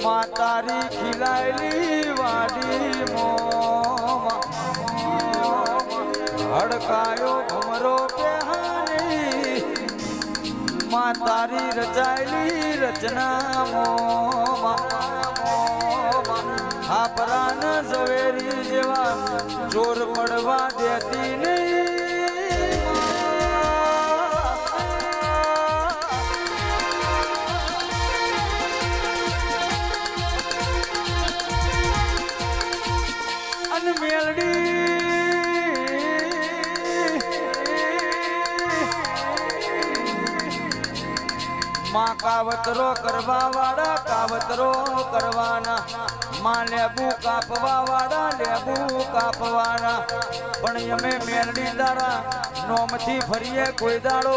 માં તારી ખીલાયેલી વાડી હડકાયો ભમરો બેહાની માં તારી રચાયેલી રચના આ પરાન ઝવેરી જેવા ચોર પડવા દેતી નહીં માં કાવતરો કરવા વાળા કાવતરો કરવાના માં લેબુ કાપવા વાળા લેબુ કાપવાના પણ અમે મેલડી તારા નોમથી ફરીએ કોઈ દાડો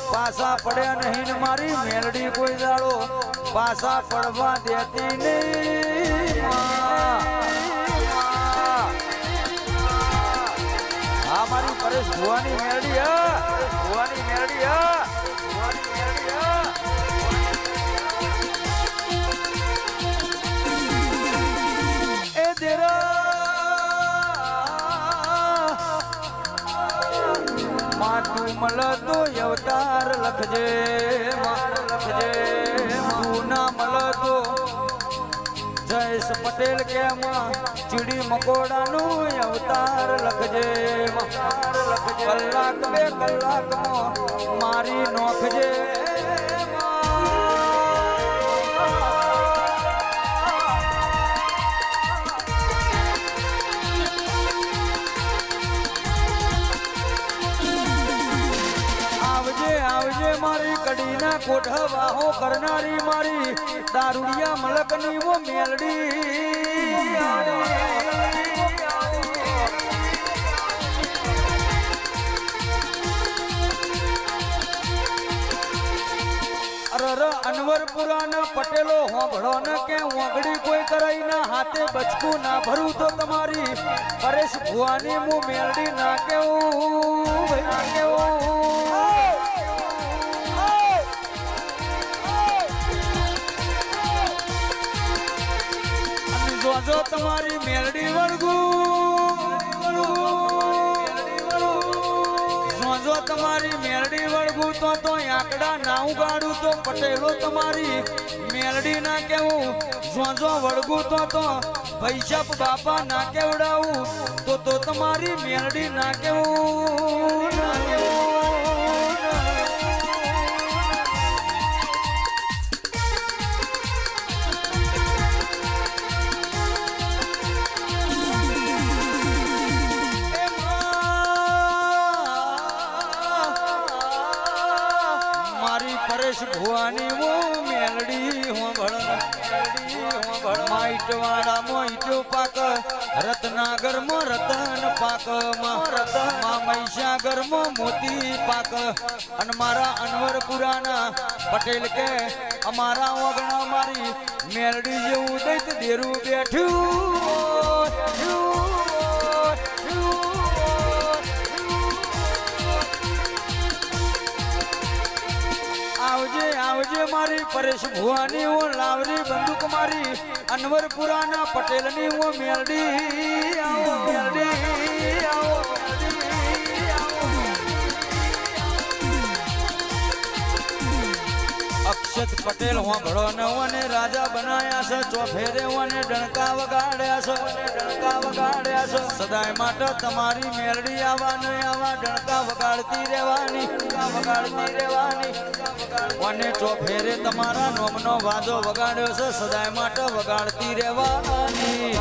પાસા પડ્યા નહીં મારી મેલડી કોઈ દાડો પાસા પડવા દેતી નહીં આ મારી પરેશ ભુવાની મેલડી ભુવાની મેલડી ભુવાની મેલડી તું મળતો અવતાર લખજે તું ના મળતો જયેશ પટેલ કેમ ચીડી મકોડાનું અવતાર લખજે કલાક બે કલાકમાં મારી નોખજે મારી કડીના કોઠવાહો કરનારી મારી દારૂડિયા મલકની વો મેલડી અરર અનવરપુરાના પટેલો હોંભળો ન કે ઓગડી કોઈ કરાઈ ના હાથે બચકું ના ભરું તો તમારી પરેશ ભુવાની હું મેલડી ના કેવું ના કેવું જો તમારી મેલડી વળગું તમારી મેલડી વળગું તો આંકડા ના ઉગાડું તો પટેલો તમારી મેલડી ના કેવું જો વળગું તો પૈસા બાપા ના કેવડાવું તો તમારી મેલડી ના કેવું ના કેવું ભુવાની વો મેલડી માઈટ વાળા મોઈટો પાક રત્નાગર માં રતન પાક માં મહીસાગર માં મોતી પાક અને મારા અનવરપુરાના પટેલ કે અમારા ઓગણા મારી મેલડી જેવું દૈત દેરું બેઠું આવજે મારી પરેશ ભુવાની ઓ લાવરી બંદૂક મારી અનવરપુરાના પટેલની ઓ મેલડી આવો મેલડી આવો અક્ષત પટેલ હોંભળો નવને રાજા બનાયા છે ચોફેરે ઓને ડણકા વગાડ્યા છે સદાય માટે તમારી મેલડી આવા ને આવા ડણકા વગાડતી રહેવાની અને ચોફેરે તમારા નોમનો વાજો વગાડ્યો છે સદાય માટે વગાડતી રહેવાની